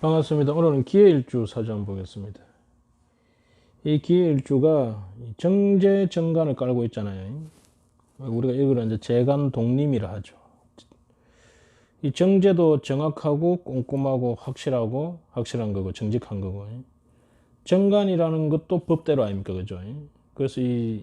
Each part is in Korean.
반갑습니다. 오늘은 기해일주 사주 보겠습니다. 이 기해일주가 정제 정관을 깔고 있잖아요. 우리가 이걸 이제 재간 독림이라 하죠. 이 정제도 정확하고 꼼꼼하고 확실한 거고 정직한 거고, 정관이라는 것도 법대로 아닙니까, 그죠? 그래서 이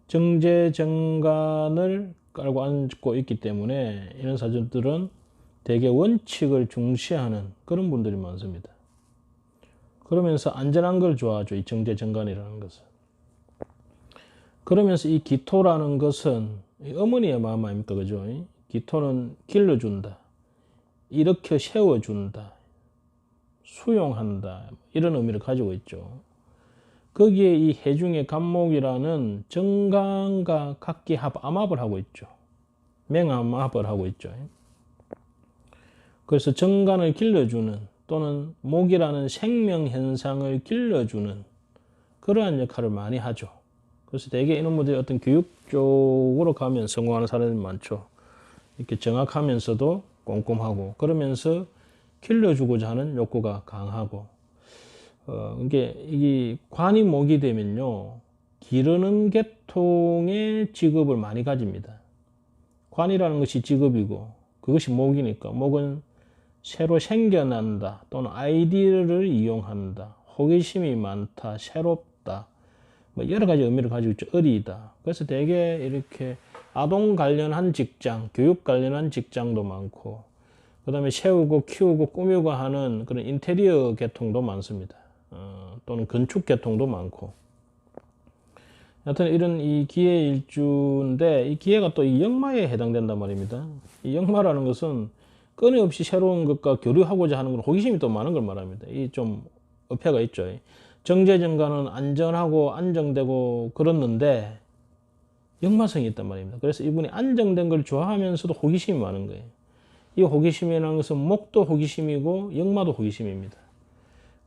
정제 정관을 깔고 앉고 있기 때문에 이런 사주들은 대개 원칙을 중시하는 그런 분들이 많습니다. 그러면서 안전한 걸 좋아하죠. 이 정제정관이라는 것은. 그러면서 이 기토라는 것은 어머니의 마음 아닙니까? 그죠? 기토는 길러준다, 일으켜 세워준다, 수용한다, 이런 의미를 가지고 있죠. 거기에 이 해중의 간목이라는 정관과 각기 암합을 하고 있죠. 맹암합을 하고 있죠. 그래서 정관을 길러주는 또는 목이라는 생명 현상을 길러주는 그러한 역할을 많이 하죠. 그래서 대개 이런 분들이 어떤 교육 쪽으로 가면 성공하는 사람들이 많죠. 이렇게 정확하면서도 꼼꼼하고 그러면서 길러주고자 하는 욕구가 강하고, 이게 관이 목이 되면요, 기르는 계통의 직업을 많이 가집니다. 관이라는 것이 직업이고 그것이 목이니까 목은 새로 생겨난다 또는 아이디어를 이용한다, 호기심이 많다, 새롭다, 뭐 여러 가지 의미를 가지고 있죠. 어리다. 그래서 대개 이렇게 아동 관련한 직장, 교육 관련한 직장도 많고, 그 다음에 세우고 키우고 꾸미고 하는 그런 인테리어 계통도 많습니다. 또는 건축 계통도 많고. 하여튼 이런 이 기해일주인데, 이 기해가 또 이 역마에 해당된단 말입니다. 이 역마라는 것은 끊임없이 새로운 것과 교류하고자 하는 건 호기심이 또 많은 걸 말합니다. 이 좀 어폐가 있죠. 정제정관은 안전하고 안정되고 그렇는데 역마성이 있단 말입니다. 그래서 이분이 안정된 걸 좋아하면서도 호기심이 많은 거예요. 이 호기심이라는 것은 목도 호기심이고 역마도 호기심입니다.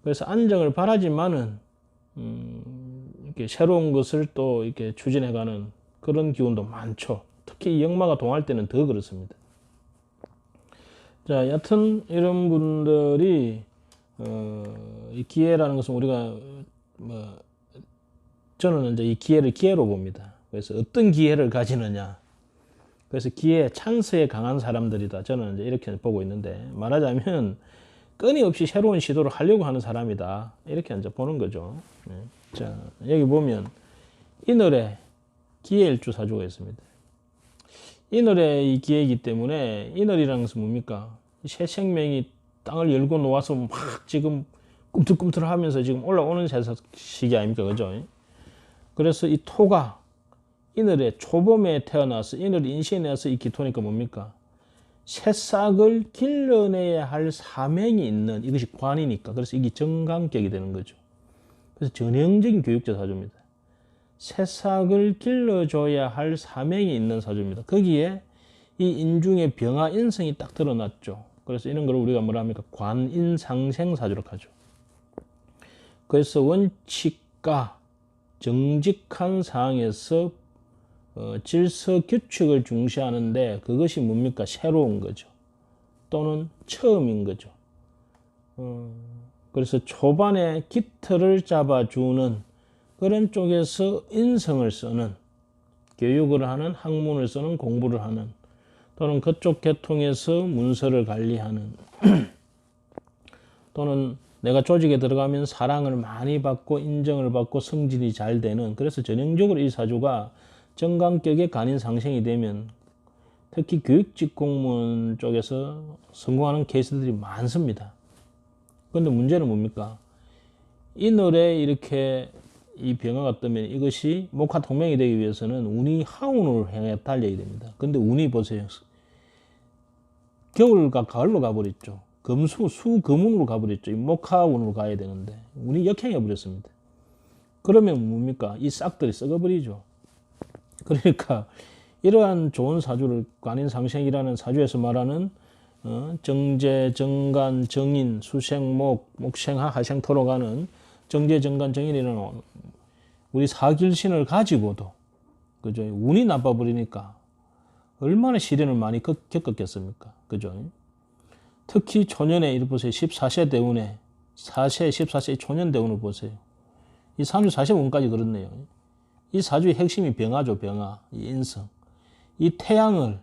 그래서 안정을 바라지만은 이렇게 새로운 것을 또 이렇게 추진해가는 그런 기운도 많죠. 특히 이 역마가 동할 때는 더 그렇습니다. 자, 여튼 이런 분들이 이 기해라는 것은 우리가 저는 이제 이 기해를 기해로 봅니다. 그래서 어떤 기해를 가지느냐. 그래서 기해 찬스에 강한 사람들이다. 저는 이제 이렇게 보고 있는데, 말하자면 끊임없이 새로운 시도를 하려고 하는 사람이다. 이렇게 이제 보는 거죠. 자, 여기 보면 이늘에 기해일주 사주가 있습니다. 이늘에 이 기해이기 때문에, 이늘이라는 것은 뭡니까? 새 생명이 땅을 열고 놓아서 막 지금 꿈틀꿈틀 하면서 지금 올라오는 시기 아닙니까? 그죠? 그래서 이 토가 이늘에 초봄에 태어나서 이늘 인시에 내서 이 기토니까 뭡니까? 새싹을 길러내야 할 사명이 있는, 이것이 관이니까. 그래서 이게 정관격이 되는 거죠. 그래서 전형적인 교육자 사주입니다. 새싹을 길러줘야 할 사명이 있는 사주입니다. 거기에 이 인중의 병화 인성이 딱 드러났죠. 그래서 이런 걸 우리가 뭐라 합니까? 관인상생 사주로 하죠. 그래서 원칙과 정직한 상황에서 질서 규칙을 중시하는데, 그것이 뭡니까? 새로운 거죠. 또는 처음인 거죠. 그래서 초반에 기틀을 잡아주는 그런 쪽에서 인성을 쓰는, 교육을 하는, 학문을 쓰는, 공부를 하는, 또는 그쪽 계통에서 문서를 관리하는 또는 내가 조직에 들어가면 사랑을 많이 받고 인정을 받고 성질이 잘 되는, 그래서 전형적으로 이 사주가 정관격의 간인상생이 되면 특히 교육직 공무원 쪽에서 성공하는 케이스들이 많습니다. 그런데 문제는 뭡니까? 이늘에 이렇게 이 병화가 뜨면 이것이 목화 통명이 되기 위해서는 운이 하운을 향해 달려야 됩니다. 근데 운이 보세요. 겨울과 가을로 가버렸죠. 수금운으로 가버렸죠. 목화운으로 가야 되는데 운이 역행해 버렸습니다. 그러면 뭡니까? 이 싹들이 썩어버리죠. 그러니까 이러한 좋은 사주를 관인상생이라는 사주에서 말하는 정제, 정관, 정인, 수생목, 목생하, 하생토로 가는 정제, 정관, 정인이라는 우리 사길신을 가지고도, 그죠? 운이 나빠버리니까 얼마나 시련을 많이 겪었겠습니까? 그죠? 특히 초년에 이를 보세요. 14세 대운에 4세, 14세 초년 대운을 보세요. 이 34세 운까지 그렇네요. 이 사주의 핵심이 병화죠, 병화. 이 인성. 이 태양을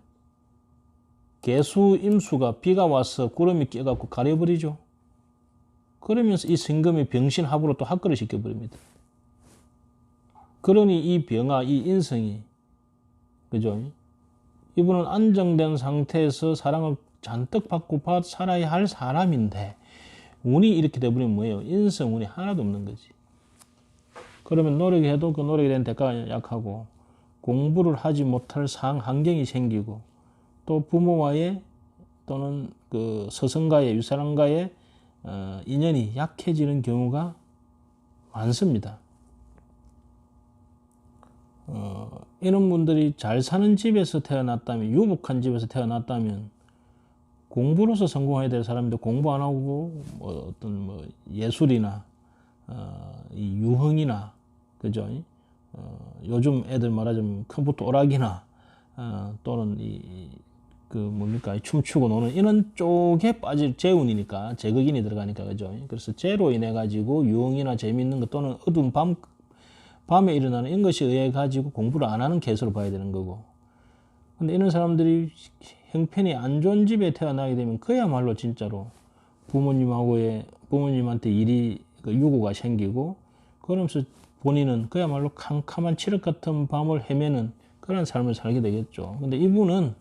개수, 임수가 비가 와서 구름이 껴갖고 가려버리죠. 그러면서 이 신금이 병신합으로 또 합거를 시켜버립니다. 그러니 이 병화, 이 인성이, 그죠? 이분은 안정된 상태에서 사랑을 잔뜩 받고 살아야 할 사람인데, 운이 이렇게 돼버리면 뭐예요? 인성 운이 하나도 없는 거지. 그러면 노력해도 그 노력에 대한 대가가 약하고, 공부를 하지 못할 환경이 생기고, 또 부모와의 또는 그 스승과의, 윗사람과의 인연이 약해지는 경우가 많습니다. 이런 분들이 잘 사는 집에서 태어났다면, 유복한 집에서 태어났다면 공부로서 성공해야 될 사람인데 공부 안 하고 어떤 예술이나 이 유흥이나, 그죠? 요즘 애들 말하자면 컴퓨터 오락이나 또는 춤추고 노는 이런 쪽에 빠질 재운이니까, 재극인이 들어가니까, 그죠? 그래서 재로 인해 가지고 유흥이나 재밌는 것 또는 어두운 밤에 일어나는 이런 것에 의해 가지고 공부를 안 하는 케이스로 봐야 되는 거고. 근데 이런 사람들이 형편이 안 좋은 집에 태어나게 되면 그야말로 진짜로 부모님한테 유고가 생기고, 그러면서 본인은 그야말로 캄캄한 칠흑 같은 밤을 헤매는 그런 삶을 살게 되겠죠. 근데 이분은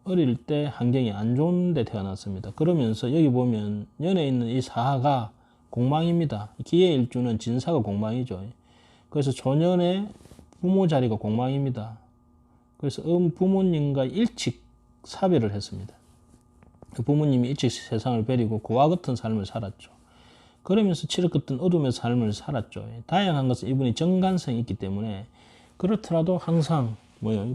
어릴 때 환경이 안 좋은 데 태어났습니다. 그러면서 여기 보면 연에 있는 이 사화가 공망입니다. 기해일주는 진사가 공망이죠. 그래서 조년에 부모 자리가 공망입니다. 그래서 부모님과 일찍 사별을 했습니다. 부모님이 일찍 세상을 버리고 고와 같은 삶을 살았죠. 그러면서 칠흑 같은 어둠의 삶을 살았죠. 다양한 것은 이분이 정관성이 있기 때문에, 그렇더라도 항상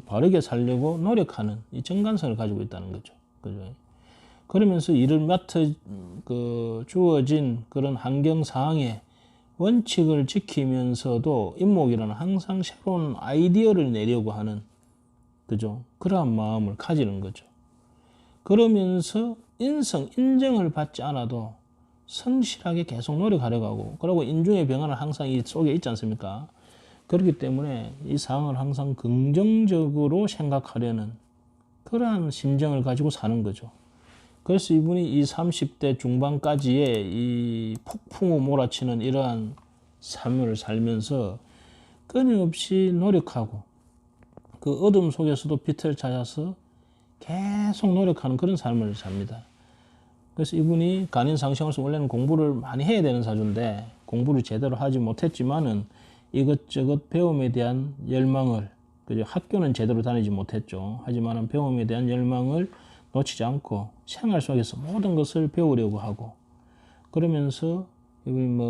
바르게 살려고 노력하는 이 정관성을 가지고 있다는 거죠. 그죠? 그러면서 일을 주어진 그런 환경 상황에 원칙을 지키면서도 인목이라는 항상 새로운 아이디어를 내려고 하는, 그죠? 그러한 마음을 가지는 거죠. 그러면서 인정을 받지 않아도 성실하게 계속 노력하려고 하고, 그리고 인중의 병화는 항상 이 속에 있지 않습니까? 그렇기 때문에 이 상황을 항상 긍정적으로 생각하려는 그러한 심정을 가지고 사는 거죠. 그래서 이분이 이 30대 중반까지의 이 폭풍우 몰아치는 이러한 삶을 살면서 끊임없이 노력하고, 그 어둠 속에서도 빛을 찾아서 계속 노력하는 그런 삶을 삽니다. 그래서 이분이 간인상생으로서 원래는 공부를 많이 해야 되는 사주인데, 공부를 제대로 하지 못했지만은 이것저것 배움에 대한 열망을, 그죠? 학교는 제대로 다니지 못했죠. 하지만 배움에 대한 열망을 놓치지 않고 생활 속에서 모든 것을 배우려고 하고, 그러면서 이분이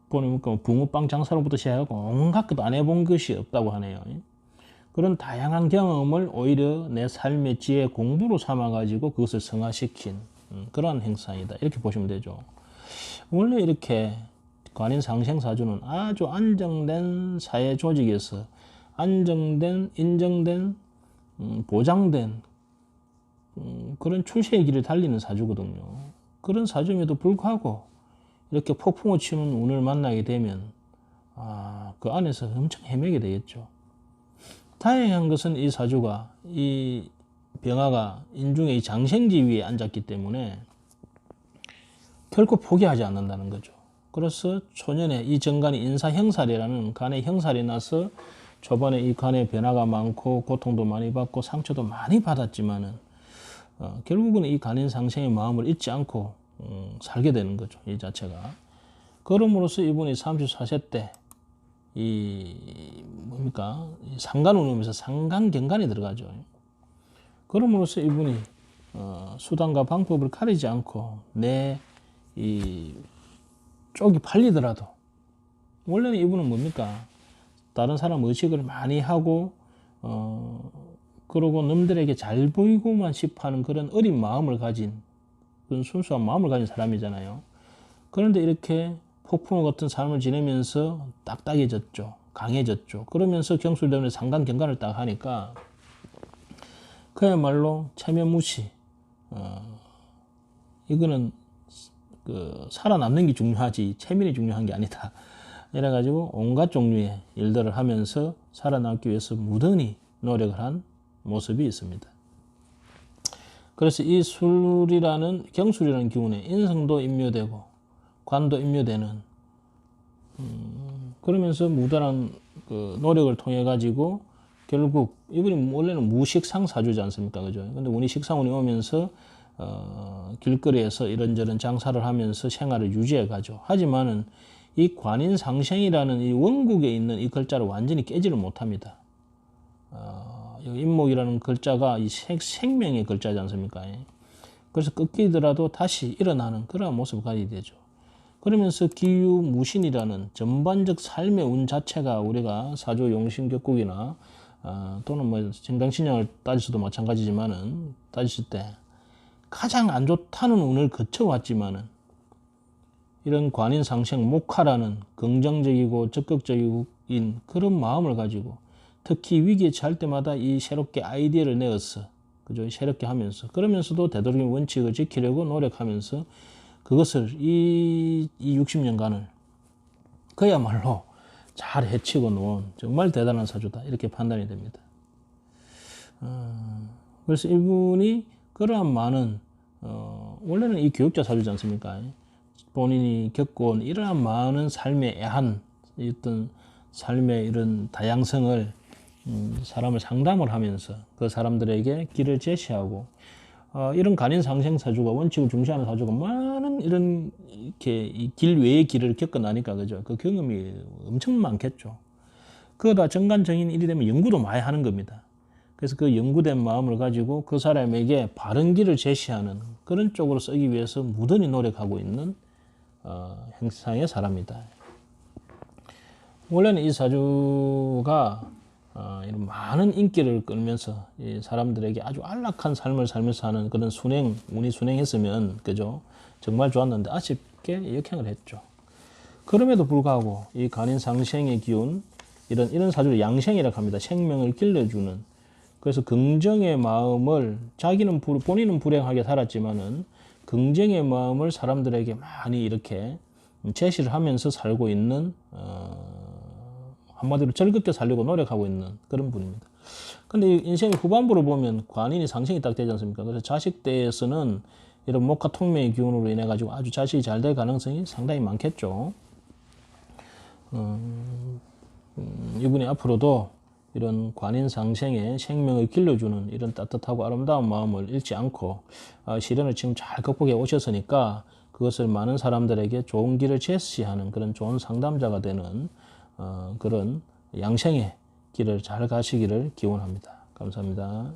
보니까 붕어빵 장사로부터 시작하고 온갖 것 안 해본 것이 없다고 하네요. 그런 다양한 경험을 오히려 내 삶의 지혜 공부로 삼아가지고 그것을 성화시킨 그러한 행사이다. 이렇게 보시면 되죠. 원래 이렇게 관인상생사주는 아주 안정된 사회 조직에서 안정된, 인정된, 보장된 그런 출세의 길을 달리는 사주거든요. 그런 사주임에도 불구하고 이렇게 폭풍을 치는 운을 만나게 되면 그 안에서 엄청 헤매게 되겠죠. 다행한 것은 이 사주가, 이 병화가 인중의 이 장생지 위에 앉았기 때문에 결코 포기하지 않는다는 거죠. 그래서 초년에 이 정간이 인사형살이라는 간의 형살이 나서 초반에 이 간의 변화가 많고 고통도 많이 받고 상처도 많이 받았지만은 결국은 이 간인상생의 마음을 잊지 않고 살게 되는 거죠. 이 자체가. 그럼으로써 이분이 34세 때 이 상간운이면서 상간경간이 들어가죠. 그럼으로써 이분이 수단과 방법을 가리지 않고 내 이 쪽이 팔리더라도, 원래는 이분은 다른 사람 의식을 많이 하고 그러고 남들에게 잘 보이고만 싶어하는 그런 어린 마음을 가진, 그런 순수한 마음을 가진 사람이잖아요. 그런데 이렇게 폭풍우 같은 삶을 지내면서 딱딱해졌죠. 강해졌죠. 그러면서 경술대원의 상간경간을 딱 하니까 그야말로 체면무시, 이거는 그 살아남는 게 중요하지 체면이 중요한 게 아니다. 이래가지고 온갖 종류의 일들을 하면서 살아남기 위해서 무던히 노력을 한 모습이 있습니다. 그래서 이 경술이라는 기운에 인성도 임묘되고 관도 임묘되는 그러면서 무단한 그 노력을 통해 가지고 결국 이분이 원래는 무식상 사주지 않습니까, 그죠? 근데 운이 식상운이 오면서 길거리에서 이런저런 장사를 하면서 생활을 유지해 가죠. 하지만은 이 관인상생이라는 이 원국에 있는 이 글자를 완전히 깨지를 못합니다. 인목이라는 글자가 이 생명의 글자지 않습니까? 그래서 꺾이더라도 다시 일어나는 그런 모습을 가지게 되죠. 그러면서 기유무신이라는 전반적 삶의 운 자체가 우리가 사주 용신격국이나 또는 뭐 정강신약을 따지셔도 마찬가지지만은 따지실 때 가장 안 좋다는 운을 거쳐왔지만은 이런 관인상생 목화라는 긍정적이고 적극적인 그런 마음을 가지고 특히 위기에 처할 때마다 이 새롭게 아이디어를 내었어. 그죠? 새롭게 하면서. 그러면서도 되도록이면 원칙을 지키려고 노력하면서 그것을 이 60년간을 그야말로 잘 해치고 놓은 정말 대단한 사주다. 이렇게 판단이 됩니다. 그래서 이분이 그러한 많은, 원래는 이 교육자 사주지 않습니까? 본인이 겪어온 이러한 많은 삶의 애한, 어떤 삶의 이런 다양성을 사람을 상담을 하면서 그 사람들에게 길을 제시하고 이런 간인상생 사주가 원칙을 중시하는 사주가 많은 이런 이렇게 이 길 외의 길을 겪어나니까 그죠? 그 경험이 엄청 많겠죠. 그거다 정관정인 일이 되면 연구도 많이 하는 겁니다. 그래서 그 연구된 마음을 가지고 그 사람에게 바른 길을 제시하는 그런 쪽으로 쓰기 위해서 무던히 노력하고 있는 형상의 사람이다. 원래는 이 사주가 이런 많은 인기를 끌면서 이 사람들에게 아주 안락한 삶을 살면서 하는 그런 운이 순행했으면, 그죠? 정말 좋았는데 아쉽게 역행을 했죠. 그럼에도 불구하고 이 간인상생의 기운, 이런 사주를 양생이라고 합니다. 생명을 길러주는. 그래서 긍정의 마음을 본인은 불행하게 살았지만은 긍정의 마음을 사람들에게 많이 이렇게 제시를 하면서 살고 있는 한마디로 즐겁게 살려고 노력하고 있는 그런 분입니다. 근데 인생의 후반부를 보면 관인이 상생이 딱 되지 않습니까? 그래서 자식대에서는 이런 목화 통명의 기운으로 인해 가지고 아주 자식이 잘 될 가능성이 상당히 많겠죠. 이분이 앞으로도 이런 관인상생의 생명을 길러주는 이런 따뜻하고 아름다운 마음을 잃지 않고 시련을 지금 잘 극복해 오셨으니까 그것을 많은 사람들에게 좋은 길을 제시하는 그런 좋은 상담자가 되는 그런 양생의 길을 잘 가시기를 기원합니다. 감사합니다.